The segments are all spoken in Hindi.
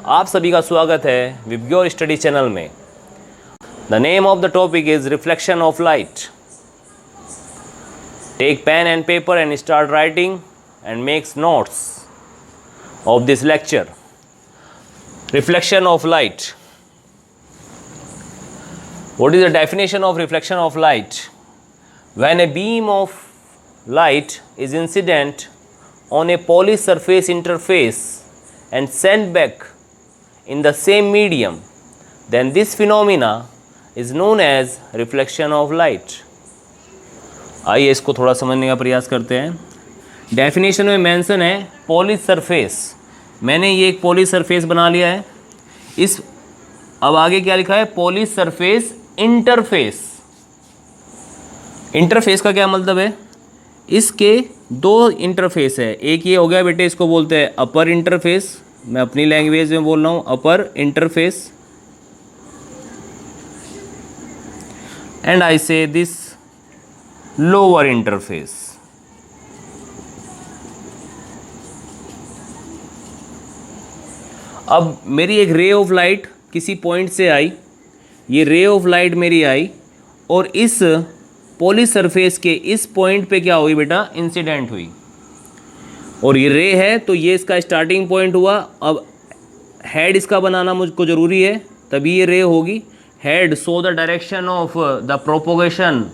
आप सभी का स्वागत है विबग्योर स्टडी चैनल में। The name of the topic is reflection of light. Take pen and paper and start writing and makes notes of this lecture. Reflection of light. What is the definition of reflection of light? When a beam of light is incident on a polished surface interface and sent back in the same medium, then this phenomena is known as reflection of light. आइए इसको थोड़ा समझने का प्रयास करते हैं। डेफिनेशन में मेंशन है पॉलिश सरफेस। मैंने ये एक पॉलिश सरफेस बना लिया है। इस अब आगे क्या लिखा है? Polish surface interface. इंटरफेस का क्या मतलब है? इसके दो इंटरफेस है। एक ये हो गया बेटे, इसको बोलते हैं अपर इंटरफेस। मैं अपनी लैंग्वेज में बोल रहा हूँ अपर इंटरफेस, एंड आई से दिस लोअर इंटरफेस। अब मेरी एक रे ऑफ लाइट किसी पॉइंट से आई, ये रे ऑफ लाइट मेरी आई और इस पॉलिश सरफेस के इस पॉइंट पे क्या हुई बेटा? इंसिडेंट हुई। और ये रे है तो ये इसका स्टार्टिंग पॉइंट हुआ। अब हेड इसका बनाना मुझको ज़रूरी है, तभी ये रे होगी। Head show the direction of the propagation,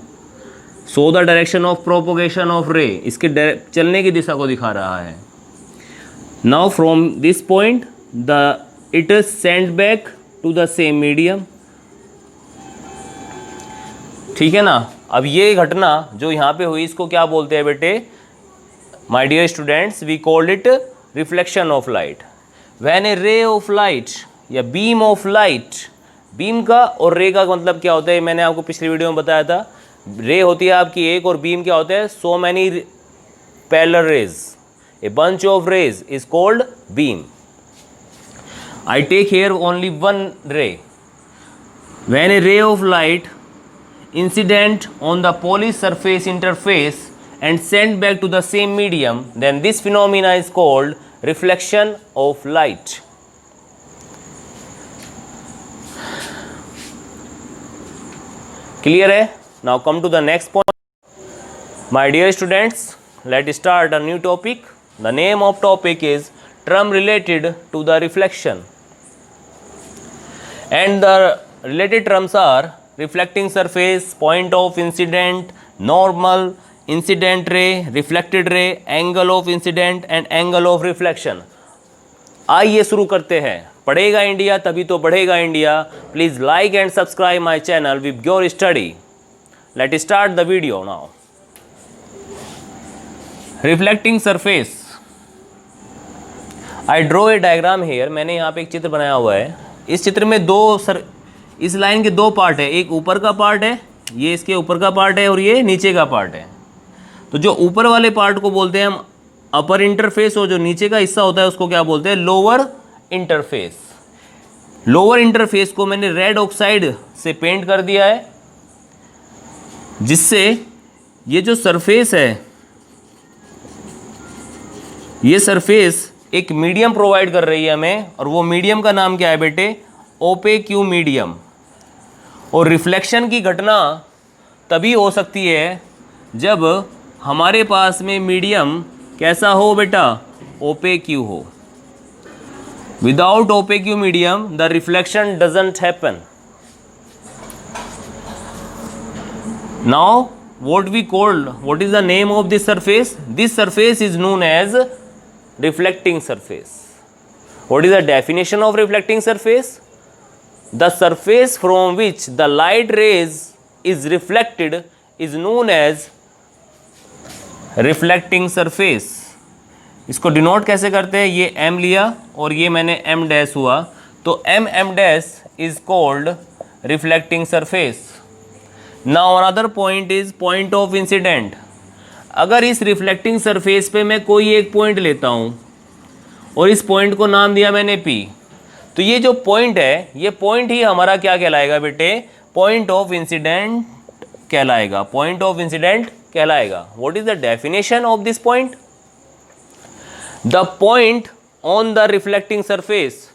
show the direction of propagation of ray, इसके चलने की दिशा को दिखा रहा है। Now from this point the it is send back to the same medium. ठीक है ना? अब ये घटना जो यहाँ पे हुई इसको क्या बोलते हैं बेटे? My dear students, we called it reflection of light. When a ray of light या बीम ऑफ लाइट, बीम का और रे का मतलब क्या होता है मैंने आपको पिछली वीडियो में बताया था। रे होती है आपकी एक और बीम क्या होता है? So many parallel rays, a bunch of rays is called beam. I take here only one ray. When a ray of light incident on the polished surface interface and sent back to the same medium, then this phenomena is called reflection of light. Clear है? Now come to the next point. My dear students, let's start a new topic. The name of topic is term related to the reflection. And the related terms are reflecting surface, point of incident, normal, incident ray, reflected ray, angle of incident and angle of reflection. आइए शुरू करते हैं। पढ़ेगा इंडिया तभी तो बढ़ेगा India. Please like and subscribe my channel VIBGYOR study. Let start the video now. Reflecting surface. I draw a diagram hair. मैंने यहाँ पे एक चित्र बनाया हुआ है। इस चित्र में इस लाइन के दो पार्ट है। एक ऊपर का पार्ट है, ये इसके ऊपर का पार्ट है और ये नीचे का पार्ट है। तो जो ऊपर वाले पार्ट को बोलते हैं हम अपर इंटरफेस और जो नीचे का हिस्सा होता है उसको क्या बोलते हैं? Lower interface. लोअर इंटरफेस को मैंने रेड ऑक्साइड से पेंट कर दिया है, जिससे ये जो सरफेस है, ये सरफेस एक मीडियम प्रोवाइड कर रही है हमें, और वो मीडियम का नाम क्या है बेटे? ओपेक्यू मीडियम। और रिफ्लेक्शन की घटना तभी हो सकती है जब हमारे पास में मीडियम कैसा हो बेटा? ओपेक्यू हो। Without opaque medium the reflection doesn't happen. Now what is the name of this surface? This surface is known as reflecting surface. What is the definition of reflecting surface? The surface from which the light rays is reflected is known as reflecting surface. इसको डिनोट कैसे करते हैं? ये m लिया और ये मैंने m डैश हुआ, तो m dash is called reflecting surface. Now another point is point of incident. अगर इस रिफ्लेक्टिंग सरफेस पे मैं कोई एक पॉइंट लेता हूँ और इस पॉइंट को नाम दिया मैंने P, तो ये जो पॉइंट है ये पॉइंट ही हमारा क्या कहलाएगा बेटे? पॉइंट ऑफ इंसिडेंट कहलाएगा। पॉइंट ऑफ इंसिडेंट कहलाएगा। What is the definition of this point? The point on the reflecting surface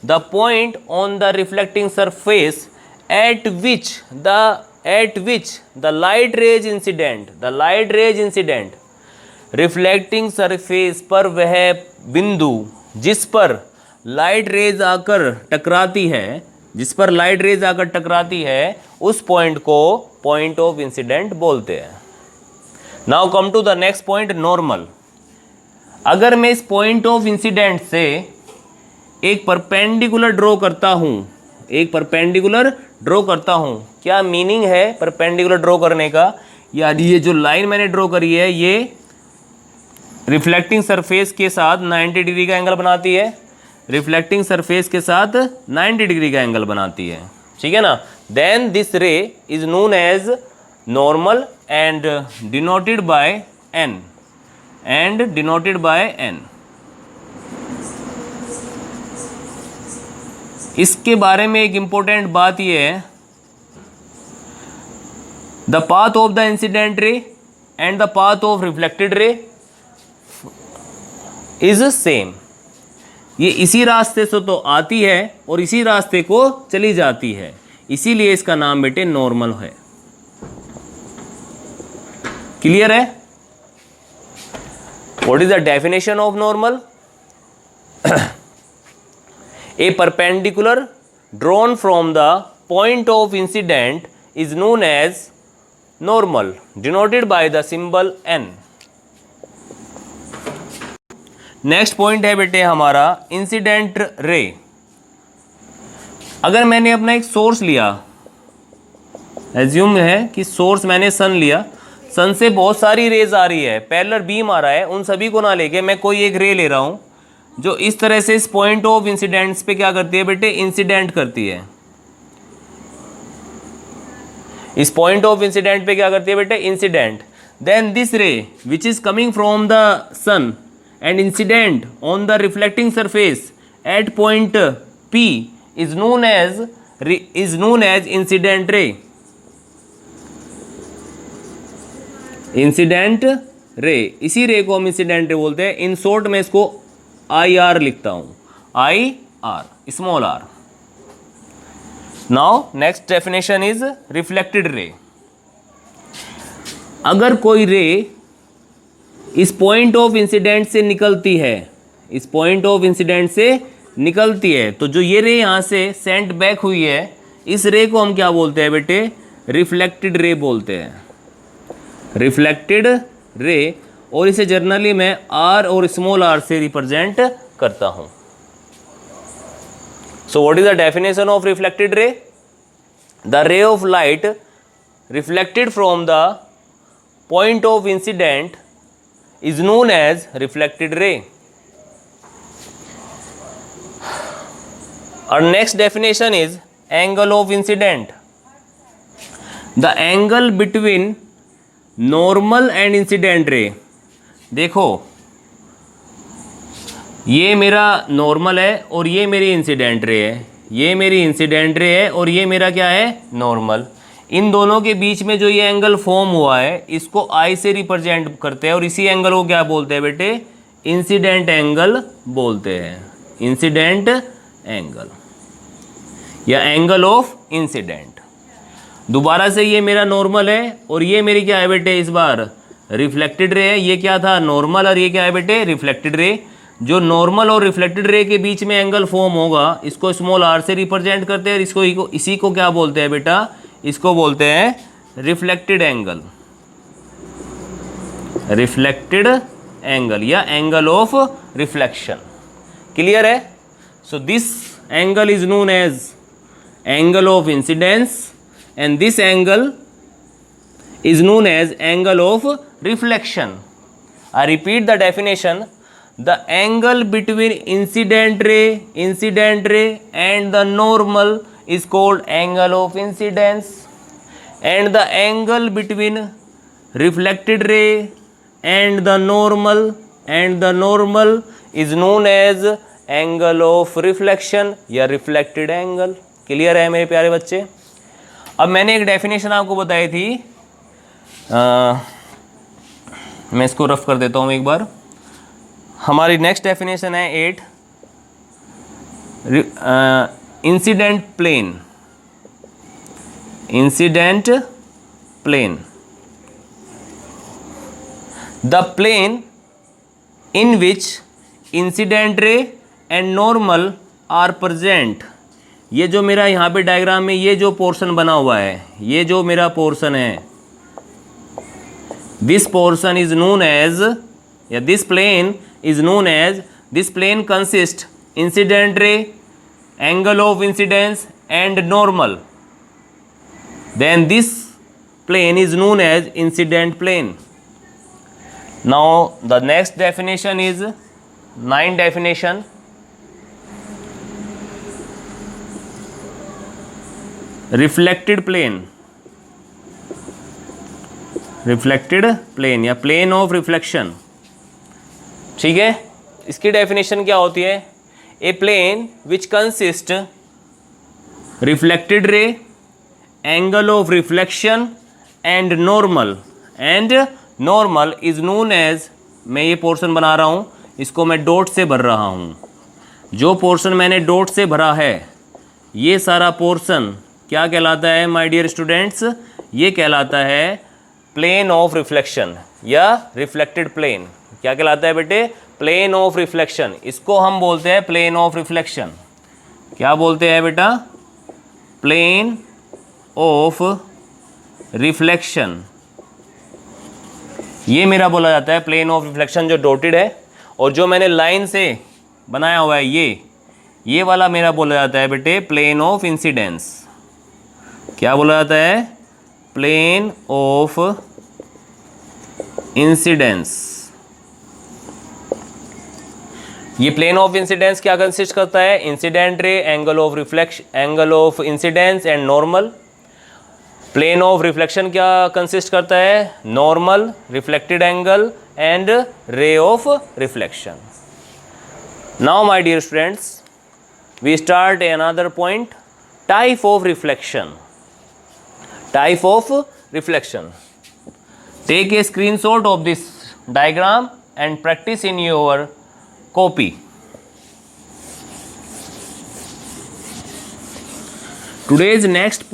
the point on the reflecting surface eight which the light rays incident, reflecting surface पर वह बिंदु जिस पर लाइट रेज आकर टकराती है, उस पॉइंट को पॉइंट ऑफ इंसिडेंट बोलते हैं। Now come to the next point, normal. अगर मैं इस पॉइंट ऑफ इंसिडेंट से एक परपेंडिकुलर ड्रॉ करता हूं, क्या मीनिंग है परपेंडिकुलर ड्रॉ करने का? यानी ये जो लाइन मैंने ड्रॉ करी है, ये रिफ्लेक्टिंग सरफेस के साथ 90 डिग्री का एंगल बनाती है, ठीक है ना। Then this ray is known as normal and denoted by n। इसके बारे में एक इंपॉर्टेंट बात यह है, the path of the incident ray and the path of reflected ray is same. ये इसी रास्ते से तो आती है और इसी रास्ते को चली जाती है, इसीलिए इसका नाम बेटे नॉर्मल है। क्लियर है? What is the definition of normal? A perpendicular drawn from the point of incident is known as normal, denoted by the symbol n. Next point है बेटे हमारा इंसिडेंट रे। अगर मैंने अपना एक सोर्स लिया, एज्यूम है कि सोर्स मैंने सन लिया, सन से बहुत सारी रेज आ रही है, पैरेलल बीम आ रहा है, उन सभी को ना लेके मैं कोई एक रे ले रहा हूं जो इस तरह से इस पॉइंट ऑफ इंसिडेंट्स पे क्या करती है बेटे, इंसिडेंट करती है। इस पॉइंट ऑफ इंसिडेंट पे क्या करती है बेटे, incident. Then this ray which is coming from the sun and incident on the reflecting surface at point P is known as incident ray. Incident ray, इसी रे को हम इंसिडेंट रे बोलते हैं। इन शॉर्ट में इसको IR लिखता हूं, IR, small r। Now next definition is reflected ray. अगर कोई रे इस पॉइंट ऑफ इंसिडेंट से निकलती है, तो जो ये रे यहां से सेंट बैक हुई है, इस रे को हम क्या बोलते हैं बेटे, रिफ्लेक्टेड रे बोलते हैं, रिफ्लेक्टेड रे। और इसे जनरली मैं R और स्मॉल r से रिप्रेजेंट करता हूं। So what is the definition of reflected ray? The ray of light reflected from the point of incident is known as reflected ray. और next definition is angle of incident. The angle between normal and incident ray. देखो, ये मेरा नॉर्मल है और ये मेरी इंसिडेंट रे है, ये मेरी इंसिडेंट रे है और ये मेरा क्या है, नॉर्मल। इन दोनों के बीच में जो ये एंगल फॉर्म हुआ है, इसको I से रिप्रेजेंट करते हैं और इसी एंगल को क्या बोलते हैं बेटे, इंसिडेंट एंगल बोलते हैं, इंसिडेंट एंगल या एंगल ऑफ इंसिडेंट। दोबारा से ये मेरा नॉर्मल है और ये मेरी क्या है बेटे, इस बार रिफ्लेक्टेड रे है। ये क्या था, नॉर्मल, और ये क्या है बेटे, रिफ्लेक्टेड रे। जो नॉर्मल और रिफ्लेक्टेड रे के बीच में एंगल फॉर्म होगा, इसको स्मॉल r से रिप्रेजेंट करते हैं और इसी को क्या बोलते हैं बेटा, इसको बोलते हैं रिफ्लेक्टेड एंगल, रिफ्लेक्टेड एंगल या एंगल ऑफ रिफ्लेक्शन। क्लियर है? So this angle is known as angle of incidence and this angle is known as angle of reflection. I repeat the definition. The angle between incident ray and the normal is called angle of incidence, and the angle between reflected ray and the normal is known as angle of reflection या reflected angle. क्लियर है मेरे प्यारे बच्चे? अब मैंने एक डेफिनेशन आपको बताई थी, मैं इसको रफ कर देता हूँ एक बार। हमारी नेक्स्ट डेफिनेशन है 8। Incident plane, incident plane, the plane in which incident ray and normal are present. ये जो मेरा यहाँ पे डायग्राम में ये जो पोर्शन बना हुआ है, ये जो मेरा पोर्शन है, this portion is known as, या this plane is known as, this plane consist incident ray, angle of incidence and normal, then this plane is known as incident plane. Now the next definition is 9 definition. Reflected plane, reflected plane या plane of reflection. ठीक है, इसकी डेफिनेशन क्या होती है? A plane which consist reflected ray, angle of reflection and normal is known as, मैं ये पोर्शन बना रहा हूँ, इसको मैं डॉट से भर रहा हूँ। जो पोर्शन मैंने डॉट से भरा है, ये सारा पोर्शन क्या कहलाता है माय डियर स्टूडेंट्स? ये कहलाता है प्लेन ऑफ रिफ्लेक्शन या रिफ्लेक्टेड प्लेन। क्या कहलाता है बेटे? Plane of reflection. इसको हम बोलते हैं प्लेन ऑफ रिफ्लेक्शन। क्या बोलते हैं बेटा? Plane of reflection. ये मेरा बोला जाता है प्लेन ऑफ रिफ्लेक्शन जो डॉटेड है, और जो मैंने लाइन से बनाया हुआ है ये वाला मेरा बोला जाता है बेटे प्लेन ऑफ इंसिडेंस। क्या बोला जाता है? Plane of incidence. ये प्लेन ऑफ इंसिडेंस क्या कंसिस्ट करता है? Incident ray, angle of reflection, angle of incidence and normal. Plane of reflection क्या कंसिस्ट करता है? Normal, reflected angle and ray of reflection. Now my dear students, we start another point, type of reflection. Type of reflection. Take a screenshot of this diagram and practice in your copy. Today's next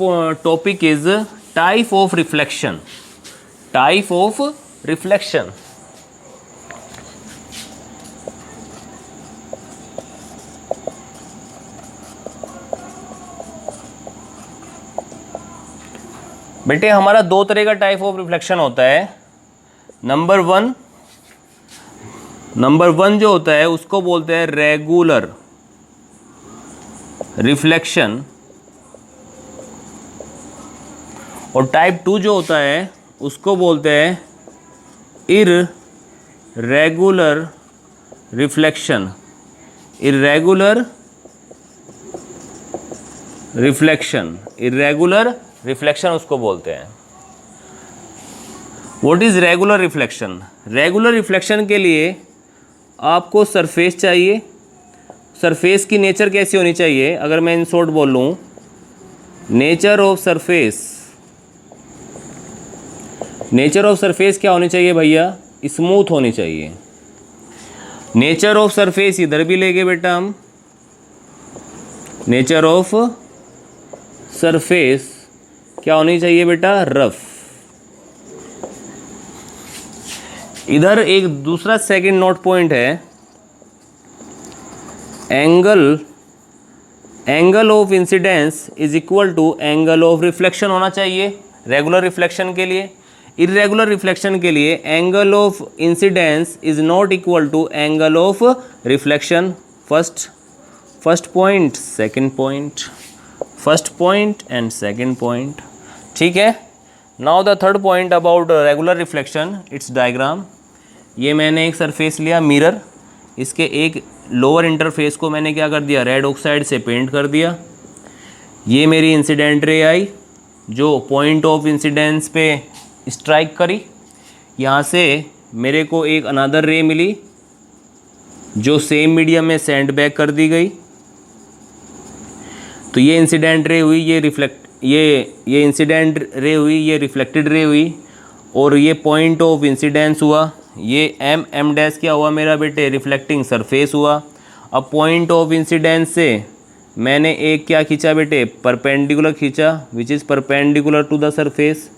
topic is type of reflection. Type of reflection. बेटे हमारा दो तरह का टाइप ऑफ रिफ्लेक्शन होता है। नंबर वन जो होता है उसको बोलते हैं रेगुलर रिफ्लेक्शन, और टाइप 2 जो होता है उसको बोलते हैं इररेगुलर रिफ्लेक्शन। इररेगुलर रिफ्लेक्शन उसको बोलते हैं। What is regular reflection? Regular reflection के लिए आपको सरफेस चाहिए। सरफेस की नेचर कैसी होनी चाहिए? अगर मैं इन शॉर्ट बोल लूँ, नेचर ऑफ सरफेस क्या होनी चाहिए भैया? स्मूथ होनी चाहिए। नेचर ऑफ सरफेस इधर भी लेंगे बेटा हम। नेचर ऑफ सरफेस क्या होनी चाहिए बेटा? रफ। इधर एक दूसरा सेकंड नोट पॉइंट है, angle of incidence is equal to angle of reflection होना चाहिए रेगुलर रिफ्लेक्शन के लिए। इरेगुलर रिफ्लेक्शन के लिए angle of incidence is not equal to angle of reflection. First point, second point, first point and second point. ठीक है। Now the third point about regular reflection, it's diagram. ये मैंने एक सरफेस लिया मिरर, इसके एक लोअर इंटरफेस को मैंने क्या कर दिया? रेड ऑक्साइड से पेंट कर दिया। ये मेरी इंसिडेंट रे आई जो पॉइंट ऑफ इंसिडेंस पे स्ट्राइक करी। यहाँ से मेरे को एक अनदर रे मिली जो सेम मीडियम में सेंड बैक कर दी गई। तो ये इंसिडेंट रे हुई, ये इंसिडेंट रे हुई, ये रिफ्लेक्टेड रे हुई, और ये पॉइंट ऑफ इंसिडेंस हुआ। ये एम डैश क्या हुआ मेरा बेटे? रिफ्लेक्टिंग सरफेस हुआ। अब पॉइंट ऑफ इंसिडेंस से मैंने एक क्या खींचा बेटे, परपेंडिकुलर खींचा, which is perpendicular to the surface.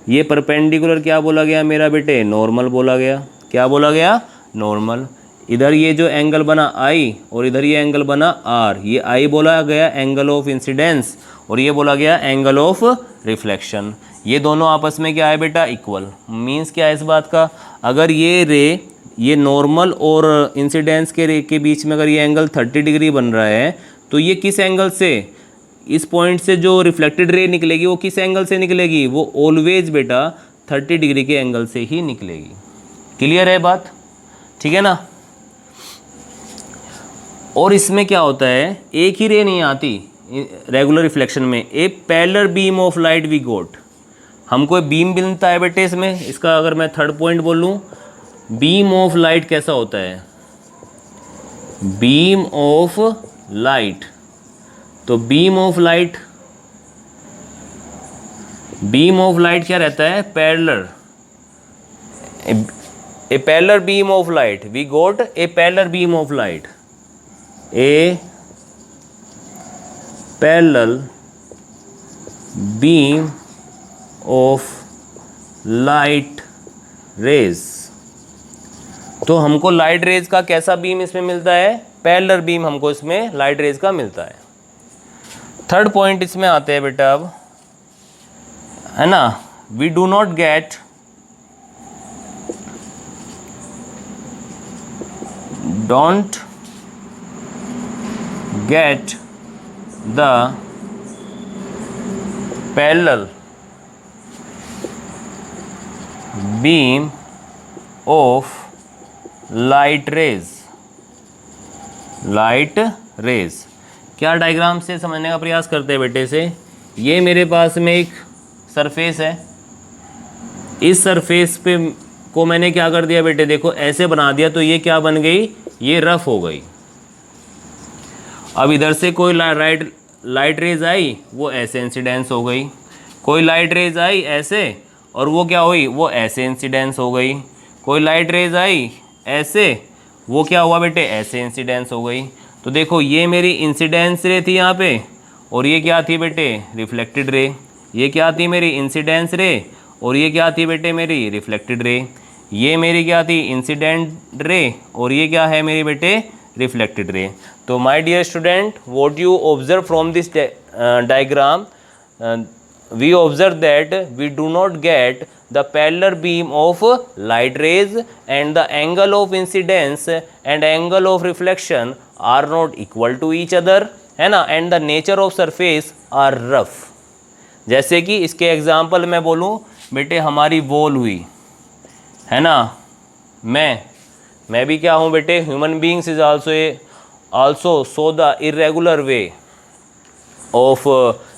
ये परपेंडिकुलर क्या बोला गया मेरा बेटे, नॉर्मल बोला गया। क्या बोला गया, नॉर्मल। इधर ये जो एंगल बना आई और इधर ये एंगल बना आर, ये आई बोला गया एंगल ऑफ इंसिडेंस और ये बोला गया एंगल ऑफ रिफ्लेक्शन। ये दोनों आपस में क्या है बेटा, इक्वल। मीन्स क्या है इस बात का, अगर ये रे, ये नॉर्मल और इंसिडेंस के रे के बीच में अगर ये एंगल 30 डिग्री बन रहा है, तो ये किस एंगल से, इस पॉइंट से जो रिफ्लेक्टेड रे निकलेगी वो किस एंगल से निकलेगी, वो ऑलवेज बेटा 30 डिग्री के एंगल से ही निकलेगी। क्लियर है बात, ठीक है ना। और इसमें क्या होता है, एक ही रे नहीं आती रेगुलर रिफ्लेक्शन में, a parallel beam of light we got. हमको बीम मिलता है बेटे इसमें। इसका अगर मैं थर्ड पॉइंट बोलूँ, बीम ऑफ लाइट कैसा होता है, बीम ऑफ लाइट। तो बीम ऑफ लाइट क्या रहता है, parallel. A parallel beam of light we got a parallel beam of light, a parallel beam of light rays. तो हमको लाइट रेज का कैसा बीम इसमें मिलता है, पैरेलल बीम हमको इसमें लाइट रेज का मिलता है। थर्ड पॉइंट इसमें आते हैं बेटा अब, है ना, we do not get don't get the parallel beam of light rays. क्या डायग्राम से समझने का प्रयास करते हैं बेटे से। ये मेरे पास में एक सरफेस है, इस सरफेस पे को मैंने क्या कर दिया बेटे, देखो ऐसे बना दिया, तो ये क्या बन गई, ये रफ हो गई। अब इधर से कोई लाइट रेज आई, वो ऐसे इंसिडेंस हो गई। कोई लाइट रेज आई ऐसे, और वो क्या हुई, वो ऐसे इंसिडेंस हो गई। कोई लाइट रेज आई ऐसे, वो क्या हुआ बेटे, ऐसे इंसिडेंस हो गई। तो देखो ये मेरी इंसिडेंस रे थी यहाँ पे, और ये क्या थी बेटे, रिफ्लेक्टेड रे। ये क्या थी मेरी इंसिडेंस रे, और ये क्या थी बेटे मेरी रिफ्लेक्टेड रे। ये मेरी क्या थी, इंसिडेंट रे, और ये क्या है मेरी बेटे, रिफ्लेक्टेड रे। तो my dear student, what you observe from this diagram, we observe that we do not get the parallel beam of light rays, and the angle of incidence and angle of reflection are not equal to each other, है ना, and the nature of surface are rough। जैसे कि इसके एग्जाम्पल मैं बोलूँ बेटे, हमारी वॉल हुई, है ना, मैं भी क्या हूँ बेटे, human beings is also so the irregular way of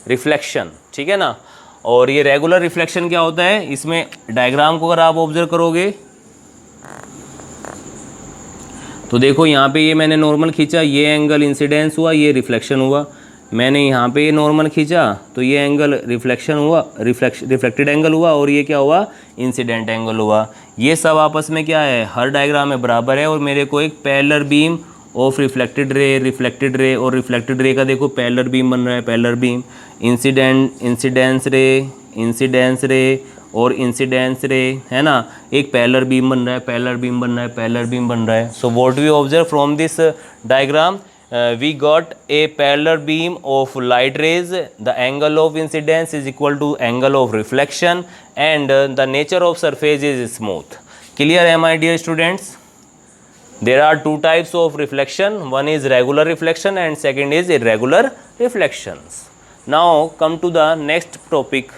reflection, ठीक है ना। और ये रेगुलर रिफ्लेक्शन क्या होता है, इसमें डायग्राम को अगर आप ऑब्जर्व करोगे तो देखो यहाँ पे ये मैंने नॉर्मल खींचा, ये एंगल इंसिडेंस हुआ, ये रिफ्लेक्शन हुआ। मैंने यहाँ पे ये नॉर्मल खींचा तो ये एंगल रिफ्लेक्शन हुआ, रिफ्लेक्टेड एंगल हुआ, और ये क्या हुआ, इंसिडेंट एंगल हुआ। ये सब आपस में क्या है, हर डायग्राम में बराबर है। और मेरे को एक parallel beam of reflected ray और रिफ्लेक्टेड रे का देखो पैरेलल बीम बन रहा है, पैरेलल बीम, इंसिडेंस रे और इंसिडेंस रे, है ना, एक पैरेलल बीम बन रहा है, पैरेलल बीम बन रहा है। So what we observe from this diagram, we got a parallel beam of light rays, the angle of incidence is equal to angle of reflection, and the nature of surface is smooth. Clear है my dear students? There are two types of reflection, one is regular reflection and second is irregular reflections. Now come to the next topic,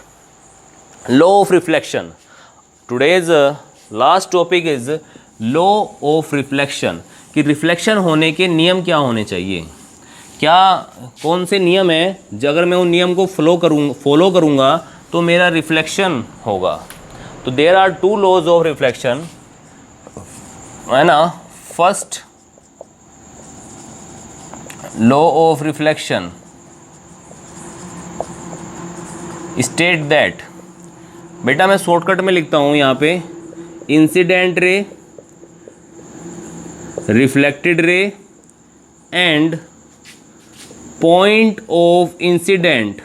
law of reflection. Today's last topic is law of reflection, कि रिफ्लेक्शन होने के नियम क्या होने चाहिए, क्या कौन से नियम है, अगर मैं उन नियम को फॉलो करूँगा तो मेरा रिफ्लेक्शन होगा। तो there are two laws of reflection, है ना। First law of reflection state that, बेटा मैं शॉर्टकट में लिखता हूँ यहाँ पे, incident ray, reflected ray and point of incident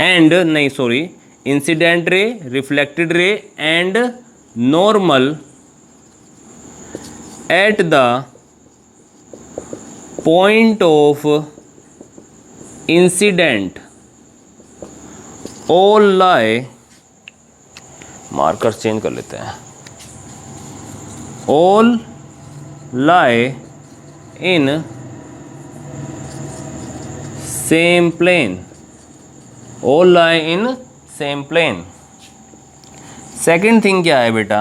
and नहीं sorry incident ray, reflected ray and normal at the point of incident all lie, marker change कर लेते हैं, all lie in same plane, all lie in same plane. Second thing क्या है बेटा,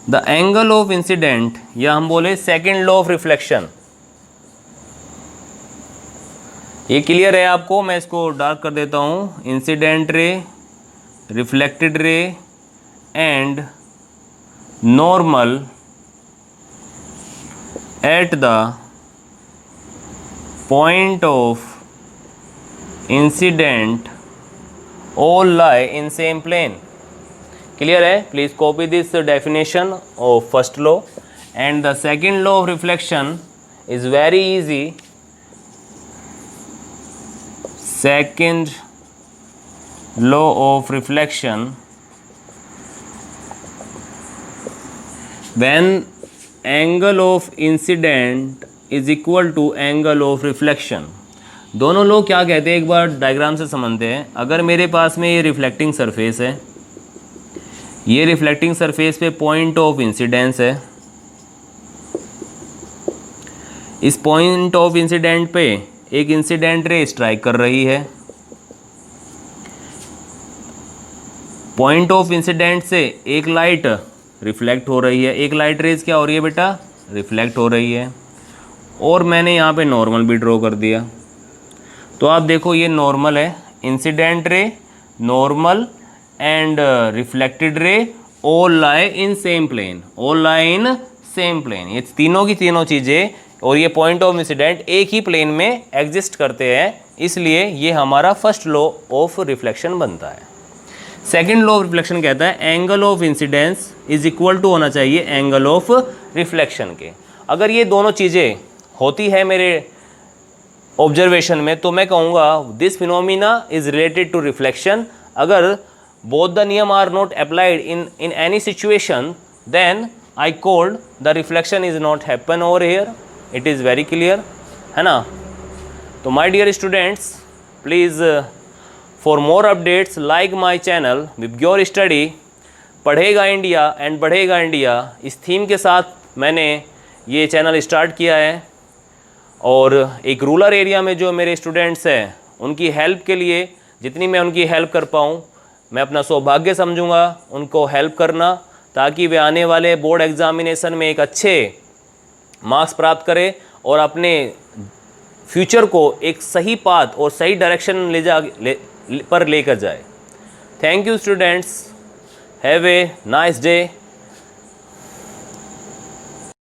द एंगल ऑफ इंसिडेंट, या हम बोले सेकेंड लॉ ऑफ रिफ्लेक्शन। ये क्लियर है आपको, मैं इसको डार्क कर देता हूँ। Incident ray, reflected ray and normal at the point of incident all lie in same plane. Clear है? Please copy this definition of first law, and the second law of reflection is very easy. Second law of reflection, when angle of incident is equal to angle of reflection, दोनों लोग क्या कहते हैं एक बार डायग्राम से समझते हैं। अगर मेरे पास में ये रिफ्लेक्टिंग सरफेस है, ये रिफ्लेक्टिंग सरफेस पे पॉइंट ऑफ इंसिडेंस है, इस पॉइंट ऑफ इंसिडेंट पे एक इंसिडेंट रे स्ट्राइक कर रही है, पॉइंट ऑफ इंसिडेंट से एक लाइट रिफ्लेक्ट हो रही है, एक लाइट रेज क्या हो रही है बेटा, रिफ्लेक्ट हो रही है, और मैंने यहाँ पे नॉर्मल भी ड्रॉ कर दिया। तो आप देखो ये नॉर्मल है, incident ray, normal and reflected ray all lie in same plane, all lie in same plane. ये तीनों की तीनों चीज़ें और ये पॉइंट ऑफ इंसिडेंट एक ही प्लेन में एग्जिस्ट करते हैं, इसलिए ये हमारा फर्स्ट लॉ ऑफ रिफ्लेक्शन बनता है। सेकेंड लॉ ऑफ रिफ्लेक्शन कहता है angle of incidence is equal to होना चाहिए एंगल ऑफ रिफ्लेक्शन के। अगर ये दोनों चीज़ें होती है मेरे ऑब्जर्वेशन में, तो मैं कहूँगा this phenomena is related to reflection. अगर बोथ द नियम are not applied in any situation, then I called the reflection is not happen over here. It is very clear, है ना। तो my dear students, please for more updates like my channel VIBGYOR study, पढ़ेगा इंडिया एंड बढ़ेगा इंडिया। इस थीम के साथ मैंने ये चैनल स्टार्ट किया है, और एक रूरल एरिया में जो मेरे स्टूडेंट्स हैं उनकी हेल्प के लिए जितनी मैं उनकी हेल्प कर पाऊँ, मैं अपना सौभाग्य समझूंगा उनको हेल्प करना, ताकि वे आने वाले बोर्ड एग्ज़ामिनेशन में एक अच्छे मार्क्स प्राप्त करें और अपने फ्यूचर को एक सही पाथ और सही डायरेक्शन पर लेकर जाए। Thank you students, have a nice day.